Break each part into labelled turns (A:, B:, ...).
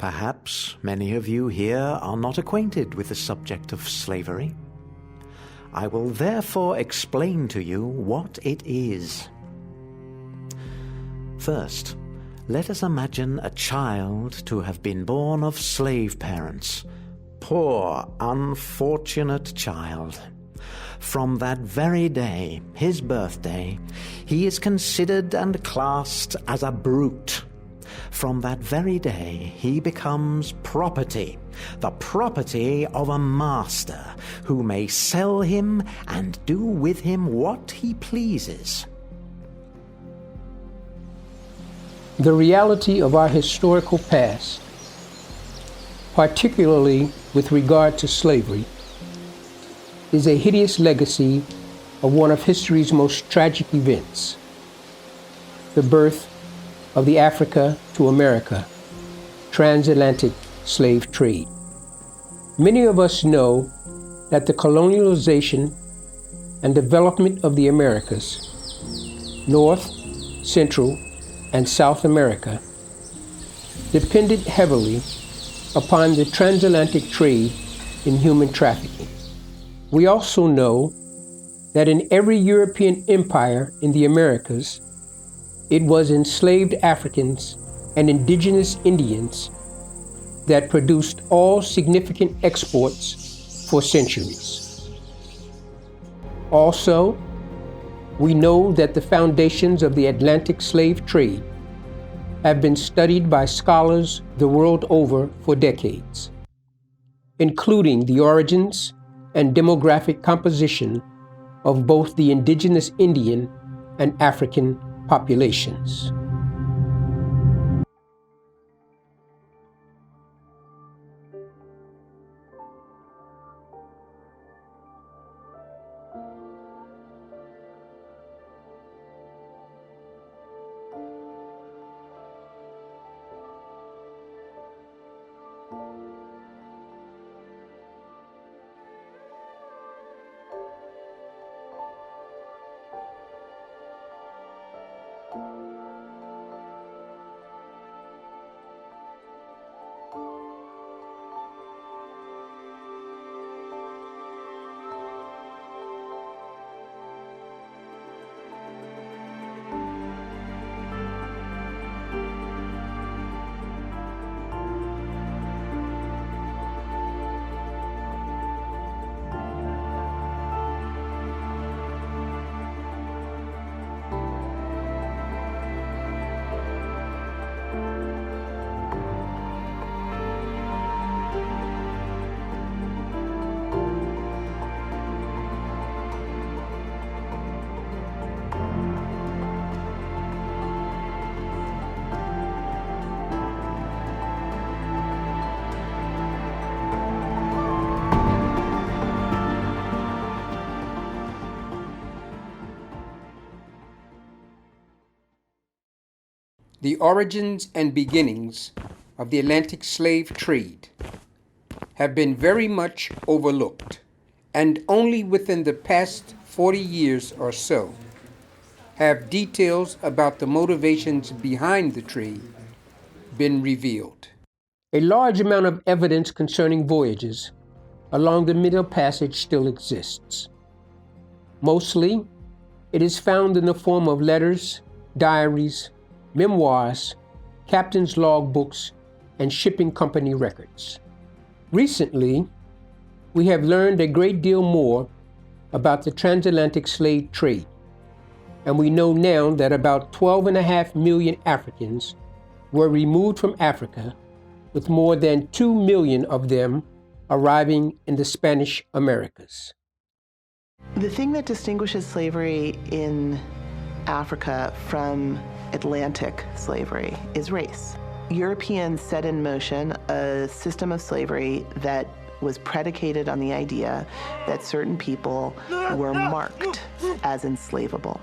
A: Perhaps many of you here are not acquainted with the subject of slavery. I will therefore explain to you what it is. First, let us imagine a child to have been born of slave parents. Poor, unfortunate child. From that very day, his birthday, he is considered and classed as a brute. From that very day, he becomes property, the property of a master, who may sell him and do with him what he pleases.
B: The reality of our historical past, particularly with regard to slavery, is a hideous legacy of one of history's most tragic events, the birth of the Africa to America Transatlantic Slave Trade. Many of us know that the colonialization and development of the Americas, North, Central, and South America, depended heavily upon the transatlantic trade in human trafficking. We also know that in every European empire in the Americas, it was enslaved Africans and indigenous Indians that produced all significant exports for centuries. Also, we know that the foundations of the Atlantic slave trade have been studied by scholars the world over for decades, including the origins and demographic composition of both the indigenous Indian and African populations. The origins and beginnings of the Atlantic slave trade have been very much overlooked, and only within the past 40 years or so have details about the motivations behind the trade been revealed. A large amount of evidence concerning voyages along the Middle Passage still exists. Mostly, It is found in the form of letters, diaries, memoirs, captain's logbooks, and shipping company records. Recently, we have learned a great deal more about the transatlantic slave trade, and we know now that about 12.5 million Africans were removed from Africa, with more than 2 million of them arriving in the Spanish Americas.
C: The thing that distinguishes slavery in Africa from Atlantic slavery is race. Europeans set in motion a system of slavery that was predicated on the idea that certain people were marked as enslavable.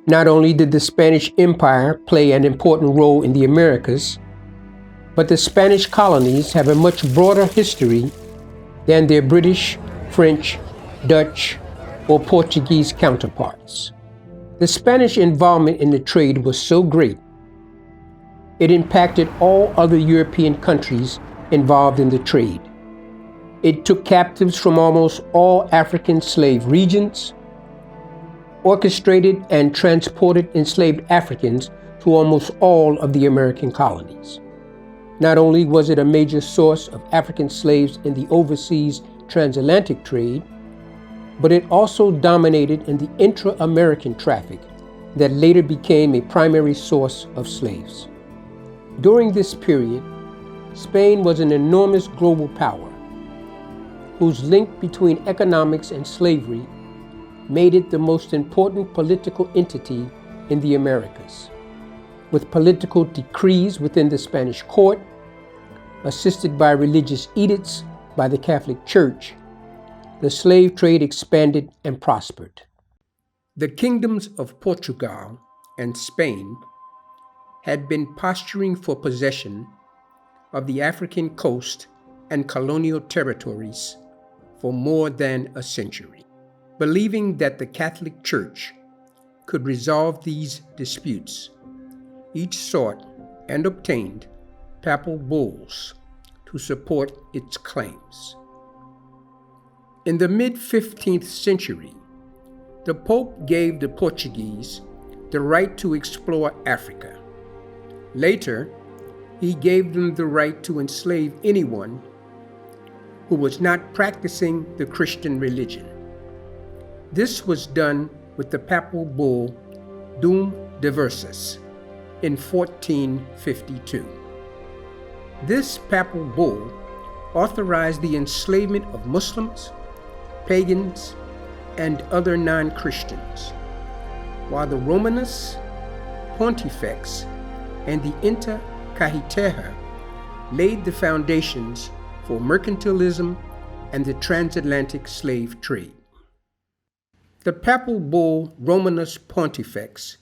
B: Not only did the Spanish Empire play an important role in the Americas, but the Spanish colonies have a much broader history than their British, French, Dutch, or Portuguese counterparts. The Spanish involvement in the trade was so great, it impacted all other European countries involved in the trade. It took captives from almost all African slave regions, orchestrated and transported enslaved Africans to almost all of the American colonies. Not only was it a major source of African slaves in the overseas transatlantic trade, but it also dominated in the intra-American traffic that later became a primary source of slaves. During this period, Spain was an enormous global power, whose link between economics and slavery made it the most important political entity in the Americas. With political decrees within the Spanish court, assisted by religious edicts by the Catholic Church, the slave trade expanded and prospered. The kingdoms of Portugal and Spain had been posturing for possession of the African coast and colonial territories for more than a century. Believing that the Catholic Church could resolve these disputes, each sought and obtained Papal Bulls to support its claims. In the mid-15th century, the Pope gave the Portuguese the right to explore Africa. Later, he gave them the right to enslave anyone who was not practicing the Christian religion. This was done with the Papal Bull Dum Diversas in 1452. This Papal Bull authorized the enslavement of Muslims, pagans, and other non-Christians, while the Romanus Pontifex and the Inter Caeterra laid the foundations for mercantilism and the transatlantic slave trade. The Papal Bull Romanus Pontifex,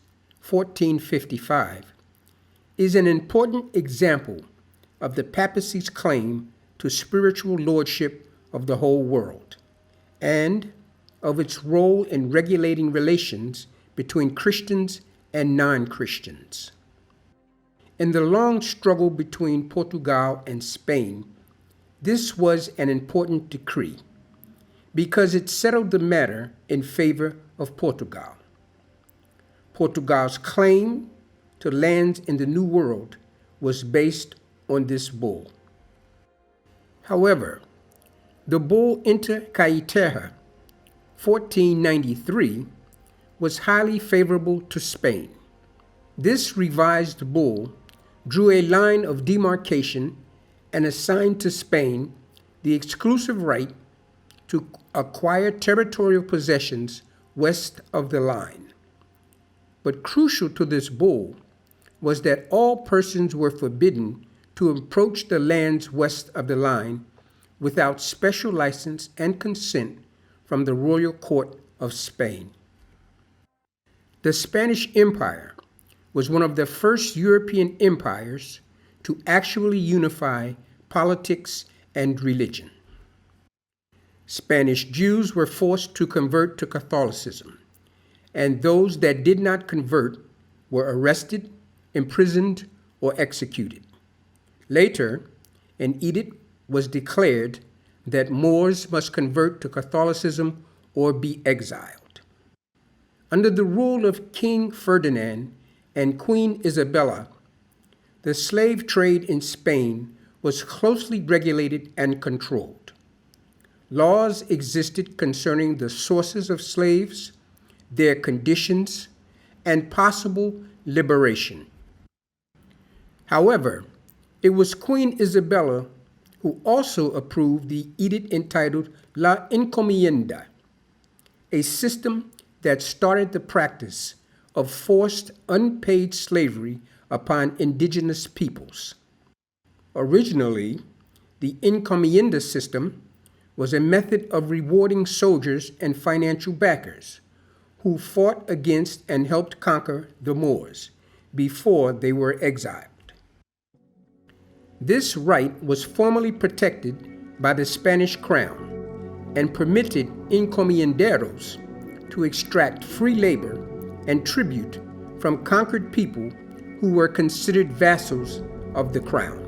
B: 1455, is an important example of the papacy's claim to spiritual lordship of the whole world, and of its role in regulating relations between Christians and non-Christians. In the long struggle between Portugal and Spain, this was an important decree, because it settled the matter in favor of Portugal. Portugal's claim to lands in the New World was based on this bull. However, the bull Inter Caeterra, 1493, was highly favorable to Spain. This revised bull drew a line of demarcation and assigned to Spain the exclusive right to acquire territorial possessions west of the line. But crucial to this bull was that all persons were forbidden to approach the lands west of the line without special license and consent from the royal court of Spain. The Spanish Empire was one of the first European empires to actually unify politics and religion. Spanish Jews were forced to convert to Catholicism, and those that did not convert were arrested, imprisoned, or executed. Later, an edict was declared that Moors must convert to Catholicism or be exiled. Under the rule of King Ferdinand and Queen Isabella, the slave trade in Spain was closely regulated and controlled. Laws existed concerning the sources of slaves, their conditions, and possible liberation. However, it was Queen Isabella who also approved the edict entitled La Encomienda, a system that started the practice of forced unpaid slavery upon indigenous peoples. Originally, the Encomienda System was a method of rewarding soldiers and financial backers who fought against and helped conquer the Moors before they were exiled. This right was formally protected by the Spanish crown and permitted encomienderos to extract free labor and tribute from conquered people who were considered vassals of the crown.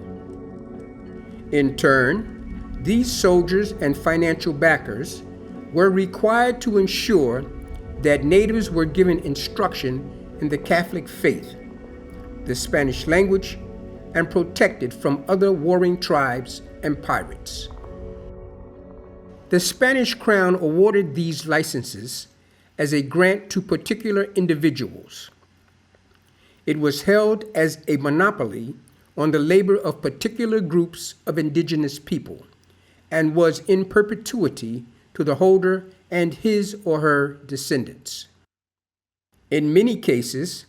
B: In turn, these soldiers and financial backers were required to ensure that natives were given instruction in the Catholic faith, the Spanish language, and protected from other warring tribes and pirates. The Spanish crown awarded these licenses as a grant to particular individuals. It was held as a monopoly on the labor of particular groups of indigenous people and was in perpetuity to the holder and his or her descendants. In many cases,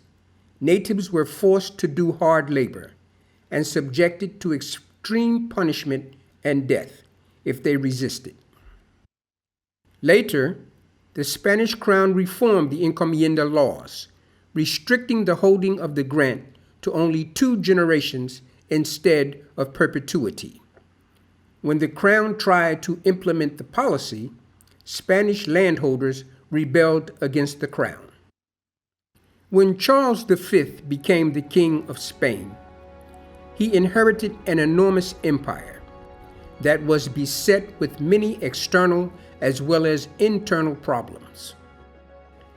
B: natives were forced to do hard labor and subjected to extreme punishment and death if they resisted. Later, the Spanish crown reformed the encomienda laws, restricting the holding of the grant to only 2 generations instead of perpetuity. When the crown tried to implement the policy, Spanish landholders rebelled against the crown. When Charles V became the King of Spain, he inherited an enormous empire that was beset with many external as well as internal problems.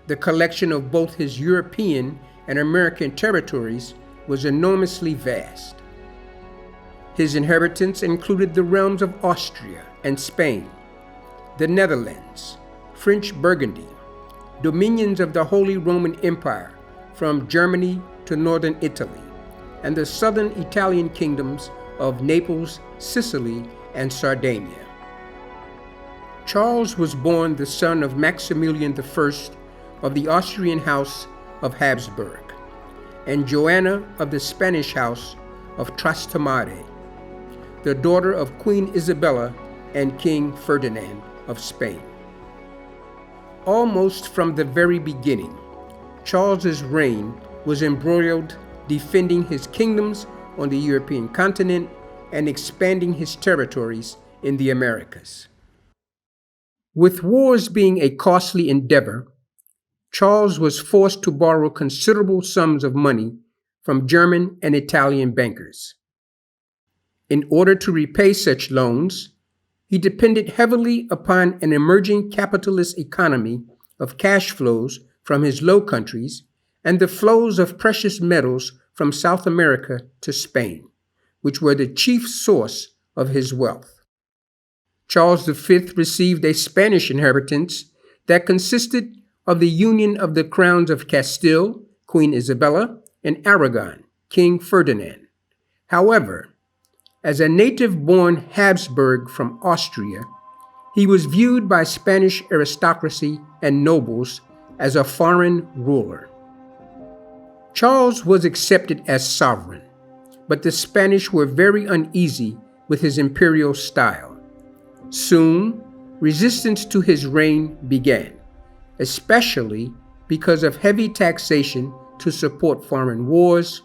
B: The collection of both his European and American territories was enormously vast. His inheritance included the realms of Austria and Spain, the Netherlands, French Burgundy, dominions of the Holy Roman Empire from Germany to northern Italy, and the southern Italian kingdoms of Naples, Sicily, and Sardinia. Charles was born the son of Maximilian I of the Austrian House of Habsburg and Joanna of the Spanish House of Trastamare, the daughter of Queen Isabella and King Ferdinand of Spain. Almost from the very beginning, Charles's reign was embroiled defending his kingdoms on the European continent and expanding his territories in the Americas. With wars being a costly endeavor, Charles was forced to borrow considerable sums of money from German and Italian bankers. In order to repay such loans, he depended heavily upon an emerging capitalist economy of cash flows from his Low Countries and the flows of precious metals from South America to Spain, which were the chief source of his wealth. Charles V received a Spanish inheritance that consisted of the union of the crowns of Castile, Queen Isabella, and Aragon, King Ferdinand. However, as a native-born Habsburg from Austria, he was viewed by Spanish aristocracy and nobles as a foreign ruler. Charles was accepted as sovereign, but the Spanish were very uneasy with his imperial style. Soon, resistance to his reign began, especially because of heavy taxation to support foreign wars,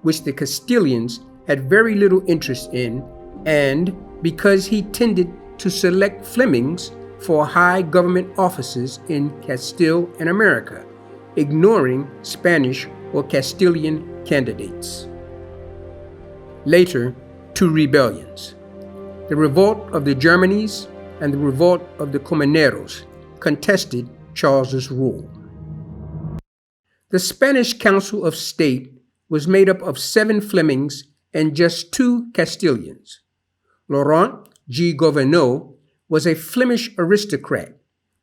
B: which the Castilians had very little interest in, and because he tended to select Flemings for high government offices in Castile and America, ignoring Spanish or Castilian candidates. Later, two rebellions, the revolt of the Germanes and the revolt of the Comuneros, contested Charles's rule. The Spanish Council of State was made up of 7 Flemings and just 2 Castilians. Laurent G. Gouverneur was a Flemish aristocrat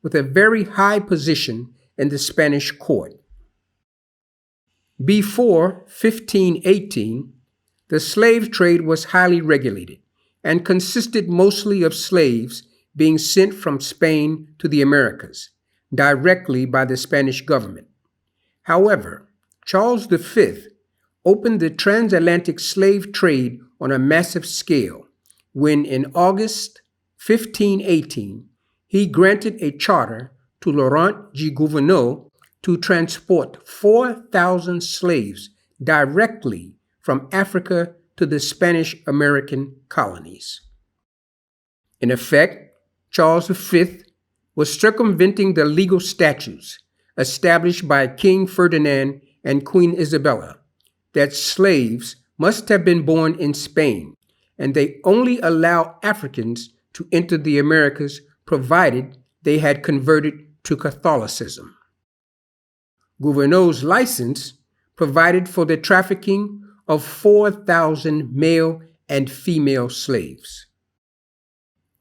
B: with a very high position in the Spanish court. Before 1518, the slave trade was highly regulated and consisted mostly of slaves being sent from Spain to the Americas, directly by the Spanish government. However, Charles V opened the transatlantic slave trade on a massive scale when, in August 1518, he granted a charter to Laurent G. Gouverneur to transport 4,000 slaves directly from Africa to the Spanish-American colonies. In effect, Charles V was circumventing the legal statutes established by King Ferdinand and Queen Isabella that slaves must have been born in Spain, and they only allow Africans to enter the Americas provided they had converted to Catholicism. Gouverneur's license provided for the trafficking of 4,000 male and female slaves.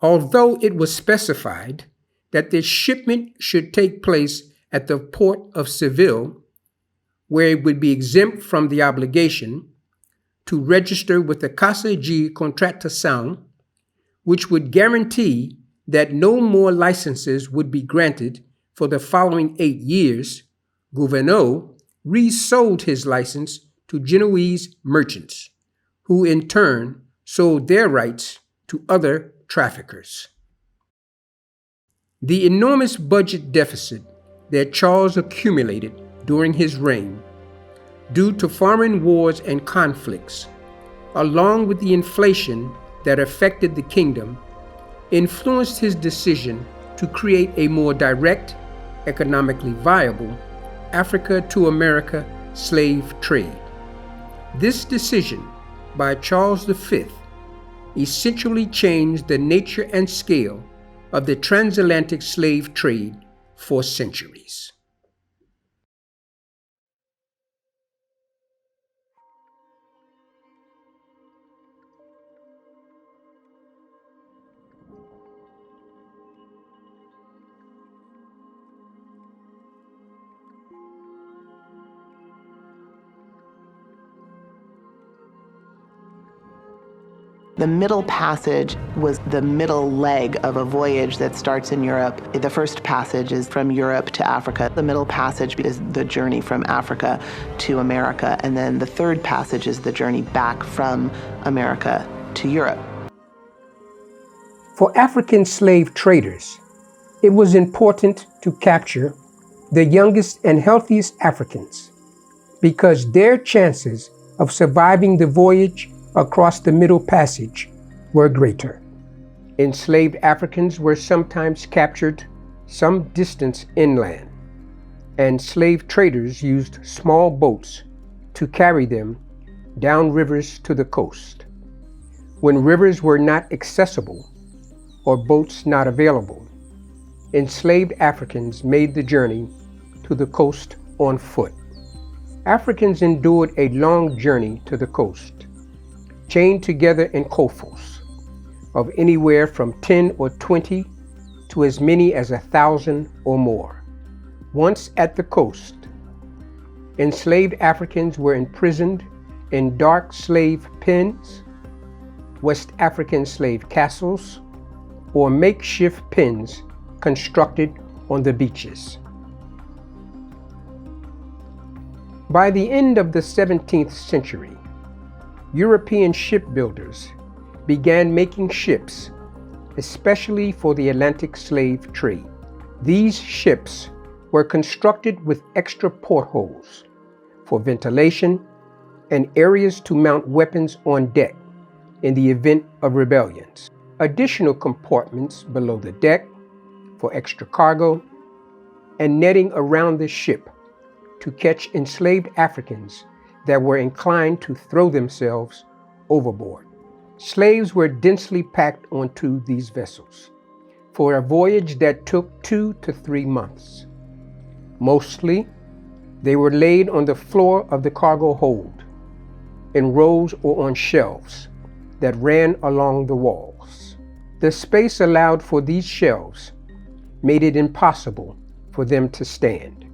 B: Although it was specified that the shipment should take place at the port of Seville, where it would be exempt from the obligation to register with the Casa de Contratação, which would guarantee that no more licenses would be granted for the following 8 years, Gouverneur resold his license to Genoese merchants, who in turn sold their rights to other traffickers. The enormous budget deficit that Charles accumulated during his reign, due to foreign wars and conflicts, along with the inflation that affected the kingdom, influenced his decision to create a more direct, economically viable Africa to America slave trade. This decision by Charles V essentially changed the nature and scale of the transatlantic slave trade for centuries.
C: The Middle Passage was the middle leg of a voyage that starts in Europe. The first passage is from Europe to Africa. The Middle Passage is the journey from Africa to America. And then the third passage is the journey back from America to Europe.
B: For African slave traders, it was important to capture the youngest and healthiest Africans because their chances of surviving the voyage across the Middle Passage were greater. Enslaved Africans were sometimes captured some distance inland, and slave traders used small boats to carry them down rivers to the coast. When rivers were not accessible or boats not available, enslaved Africans made the journey to the coast on foot. Africans endured a long journey to the coast, chained together in coffles of anywhere from 10 or 20 to as many as 1,000 or more. Once at the coast, enslaved Africans were imprisoned in dark slave pens, West African slave castles, or makeshift pens constructed on the beaches. By the end of the 17th century, European shipbuilders began making ships, especially for the Atlantic slave trade. These ships were constructed with extra portholes for ventilation and areas to mount weapons on deck in the event of rebellions. Additional compartments below the deck for extra cargo, and netting around the ship to catch enslaved Africans that were inclined to throw themselves overboard. Slaves were densely packed onto these vessels for a voyage that took 2 to 3 months. Mostly, they were laid on the floor of the cargo hold, in rows or on shelves that ran along the walls. The space allowed for these shelves made it impossible for them to stand.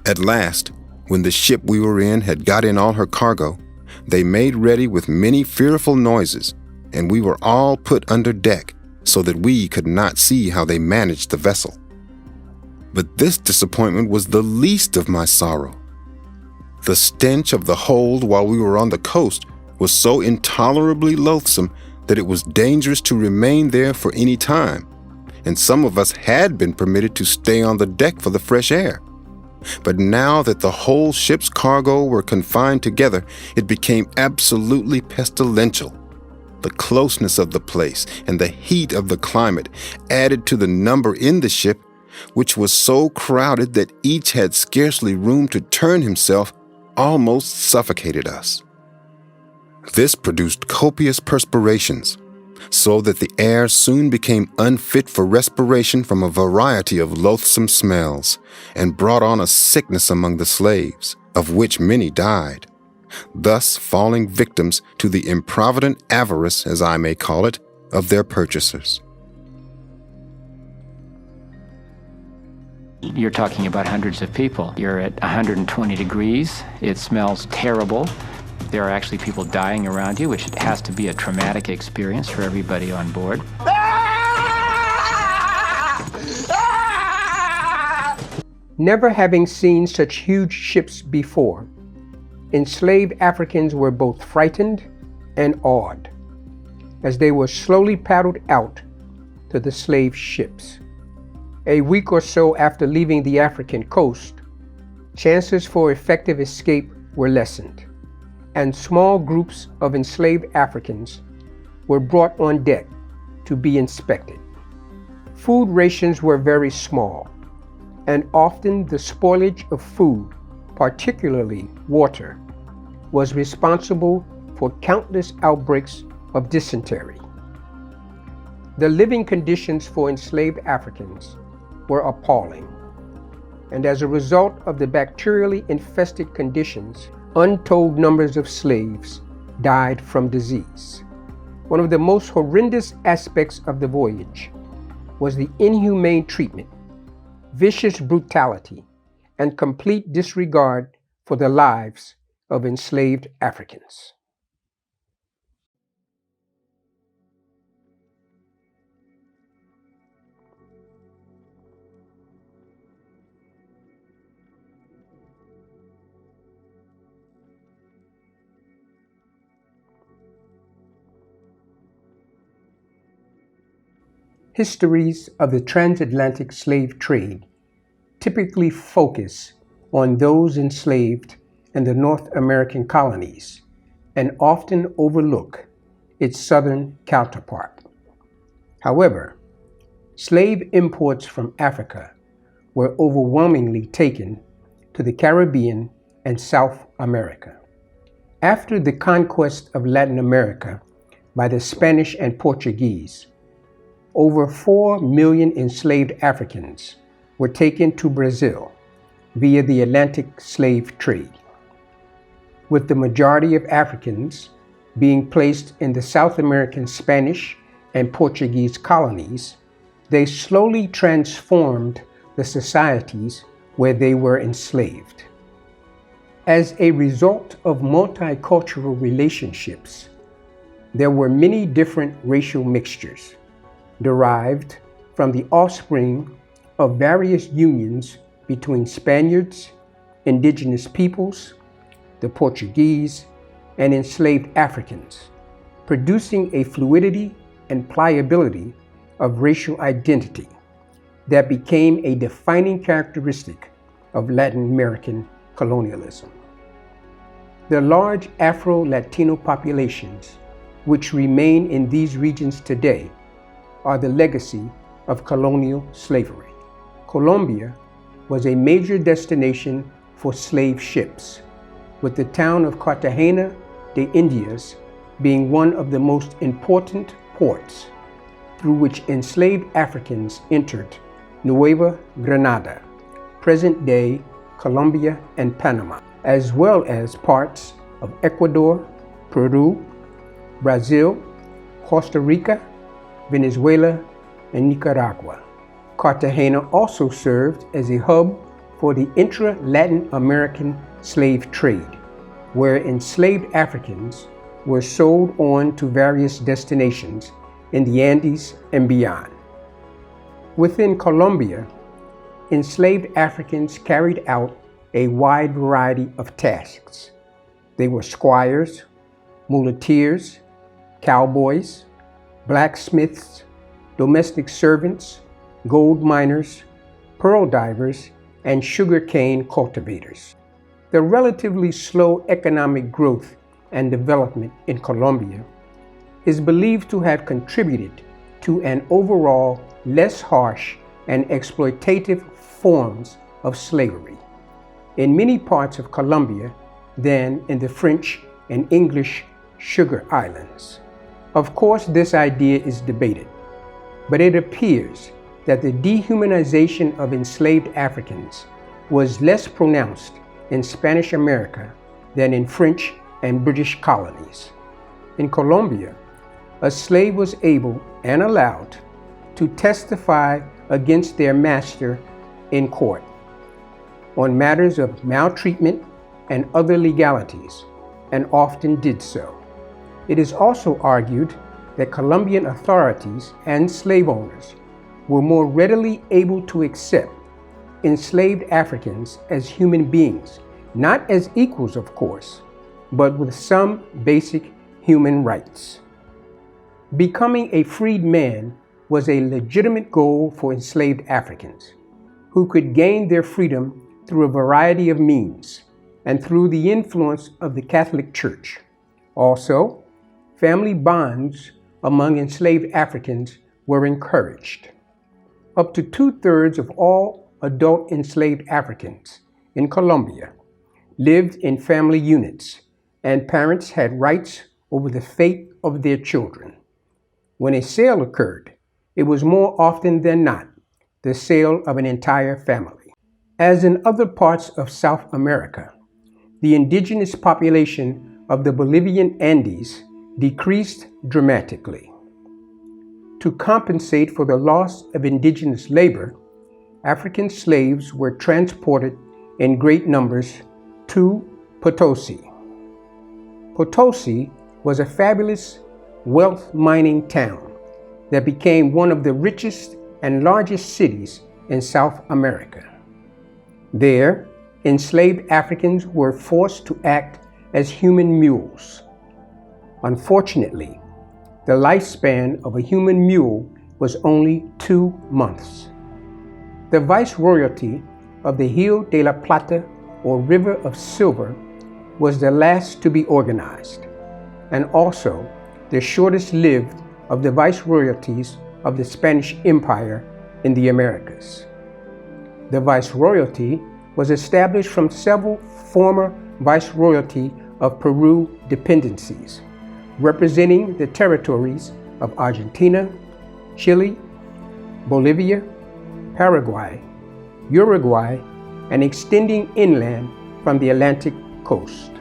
D: At last, when the ship we were in had got in all her cargo, they made ready with many fearful noises, and we were all put under deck so that we could not see how they managed the vessel. But this disappointment was the least of my sorrow. The stench of the hold while we were on the coast was so intolerably loathsome that it was dangerous to remain there for any time, and some of us had been permitted to stay on the deck for the fresh air. But now that the whole ship's cargo were confined together, it became absolutely pestilential. The closeness of the place and the heat of the climate added to the number in the ship, which was so crowded that each had scarcely room to turn himself, almost suffocated us. This produced copious perspirations, so that the air soon became unfit for respiration from a variety of loathsome smells, and brought on a sickness among the slaves, of which many died, thus falling victims to the improvident avarice, as I may call it, of their purchasers.
E: You're talking about hundreds of people. You're at 120 degrees. It smells terrible. There are actually people dying around you, which has to be a traumatic experience for everybody on board.
B: Never having seen such huge ships before, enslaved Africans were both frightened and awed as they were slowly paddled out to the slave ships. A week or so after leaving the African coast, chances for effective escape were lessened, and small groups of enslaved Africans were brought on deck to be inspected. Food rations were very small, and often the spoilage of food, particularly water, was responsible for countless outbreaks of dysentery. The living conditions for enslaved Africans were appalling, and as a result of the bacterially infested conditions, untold numbers of slaves died from disease. One of the most horrendous aspects of the voyage was the inhumane treatment, vicious brutality, and complete disregard for the lives of enslaved Africans. Histories of the transatlantic slave trade typically focus on those enslaved in the North American colonies and often overlook its southern counterpart. However, slave imports from Africa were overwhelmingly taken to the Caribbean and South America. After the conquest of Latin America by the Spanish and Portuguese, over 4 million enslaved Africans were taken to Brazil via the Atlantic slave trade, with the majority of Africans being placed in the South American Spanish and Portuguese colonies. They slowly transformed the societies where they were enslaved. As a result of multicultural relationships, there were many different racial mixtures derived from the offspring of various unions between Spaniards, indigenous peoples, the Portuguese, and enslaved Africans, producing a fluidity and pliability of racial identity that became a defining characteristic of Latin American colonialism. The large Afro-Latino populations which remain in these regions today are the legacy of colonial slavery. Colombia was a major destination for slave ships, with the town of Cartagena de Indias being one of the most important ports through which enslaved Africans entered Nueva Granada, present-day Colombia and Panama, as well as parts of Ecuador, Peru, Brazil, Costa Rica, Venezuela, and Nicaragua. Cartagena also served as a hub for the intra-Latin American slave trade, where enslaved Africans were sold on to various destinations in the Andes and beyond. Within Colombia, enslaved Africans carried out a wide variety of tasks. They were squires, muleteers, cowboys, blacksmiths, domestic servants, gold miners, pearl divers, and sugarcane cultivators. The relatively slow economic growth and development in Colombia is believed to have contributed to an overall less harsh and exploitative forms of slavery in many parts of Colombia than in the French and English sugar islands. Of course, this idea is debated, but it appears that the dehumanization of enslaved Africans was less pronounced in Spanish America than in French and British colonies. In Colombia, a slave was able and allowed to testify against their master in court on matters of maltreatment and other legalities, and often did so. It is also argued that Colombian authorities and slave owners were more readily able to accept enslaved Africans as human beings, not as equals, of course, but with some basic human rights. Becoming a freed man was a legitimate goal for enslaved Africans, who could gain their freedom through a variety of means and through the influence of the Catholic Church. Also, family bonds among enslaved Africans were encouraged. Up to 2/3 of all adult enslaved Africans in Colombia lived in family units, and parents had rights over the fate of their children. When a sale occurred, it was more often than not the sale of an entire family. As in other parts of South America, the indigenous population of the Bolivian Andes decreased dramatically. To compensate for the loss of indigenous labor, African slaves were transported in great numbers to Potosi. Potosi was a fabulous wealth mining town that became one of the richest and largest cities in South America. There, enslaved Africans were forced to act as human mules. Unfortunately, the lifespan of a human mule was only 2 months. The viceroyalty of the Rio de la Plata, or River of Silver, was the last to be organized, and also the shortest lived of the viceroyalties of the Spanish Empire in the Americas. The viceroyalty was established from several former viceroyalty of Peru dependencies, representing the territories of Argentina, Chile, Bolivia, Paraguay, Uruguay, and extending inland from the Atlantic coast.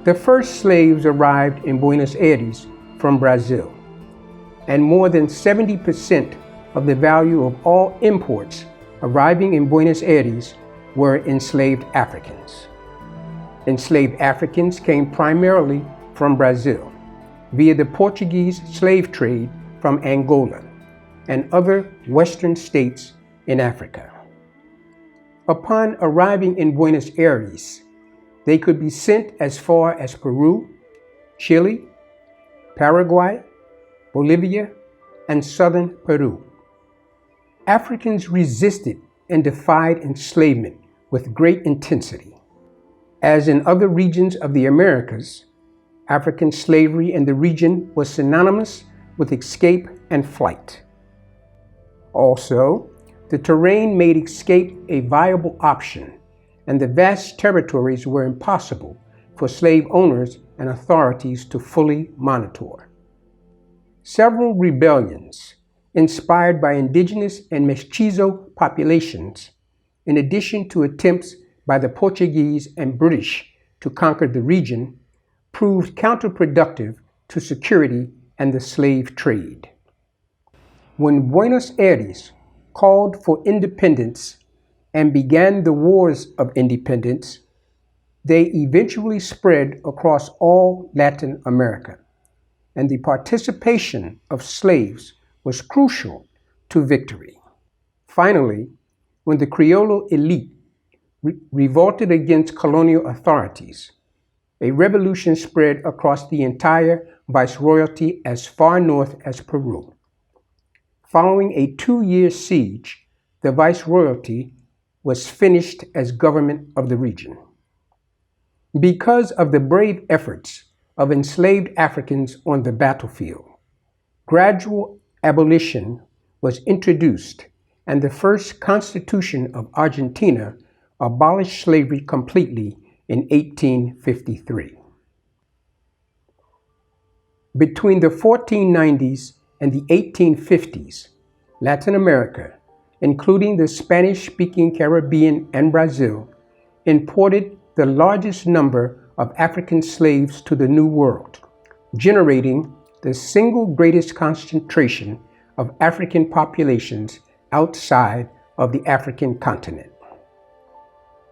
B: The first slaves arrived in Buenos Aires from Brazil, and more than 70% of the value of all imports arriving in Buenos Aires were enslaved Africans. Enslaved Africans came primarily from Brazil via the Portuguese slave trade from Angola and other western states in Africa. Upon arriving in Buenos Aires, they could be sent as far as Peru, Chile, Paraguay, Bolivia, and southern Peru. Africans resisted and defied enslavement with great intensity. As in other regions of the Americas, African slavery in the region was synonymous with escape and flight. Also, the terrain made escape a viable option, and the vast territories were impossible for slave owners and authorities to fully monitor. Several rebellions, inspired by indigenous and mestizo populations, in addition to attempts by the Portuguese and British to conquer the region, proved counterproductive to security and the slave trade. When Buenos Aires called for independence and began the wars of independence, they eventually spread across all Latin America, and the participation of slaves was crucial to victory. Finally, when the Criollo elite revolted against colonial authorities, a revolution spread across the entire viceroyalty as far north as Peru. Following a 2-year siege, the viceroyalty was finished as government of the region. Because of the brave efforts of enslaved Africans on the battlefield, gradual abolition was introduced, and the first constitution of Argentina abolished slavery completely in 1853. Between the 1490s and the 1850s, Latin America, including the Spanish-speaking Caribbean and Brazil, imported the largest number of African slaves to the New World, generating the single greatest concentration of African populations outside of the African continent.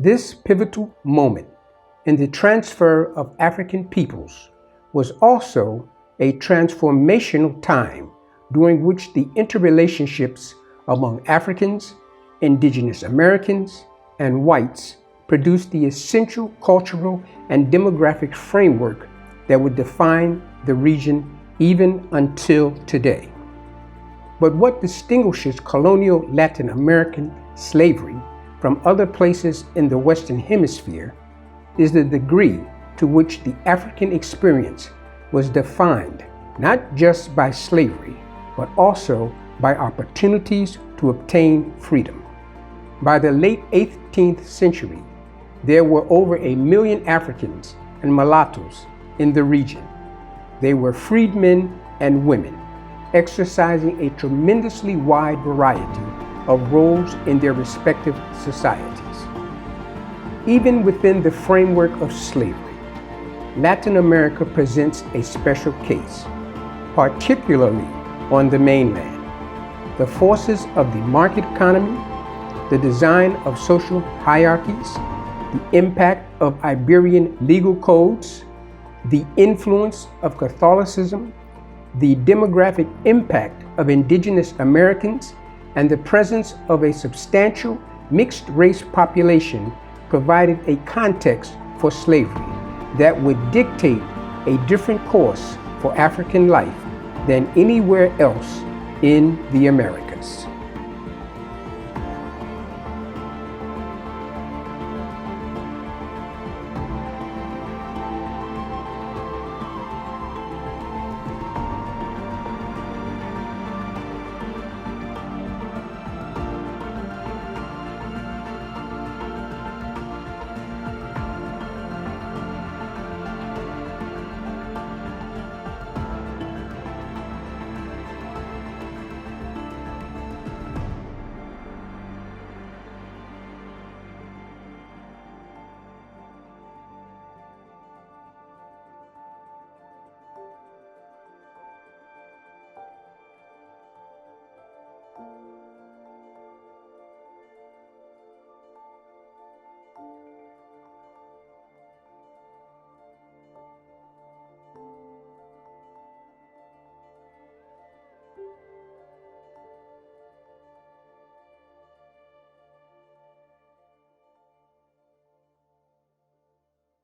B: This pivotal moment in the transfer of African peoples was also a transformational time during which the interrelationships among Africans, Indigenous Americans, and whites produced the essential cultural and demographic framework that would define the region even until today. But what distinguishes colonial Latin American slavery from other places in the Western Hemisphere is the degree to which the African experience was defined not just by slavery, but also by opportunities to obtain freedom. By the late 18th century, there were over 1 million Africans and mulattoes in the region. They were freedmen and women, exercising a tremendously wide variety of roles in their respective societies. Even within the framework of slavery, Latin America presents a special case, particularly on the mainland. The forces of the market economy, the design of social hierarchies, the impact of Iberian legal codes, the influence of Catholicism, the demographic impact of indigenous Americans, and the presence of a substantial mixed-race population provided a context for slavery that would dictate a different course for African life than anywhere else in the Americas.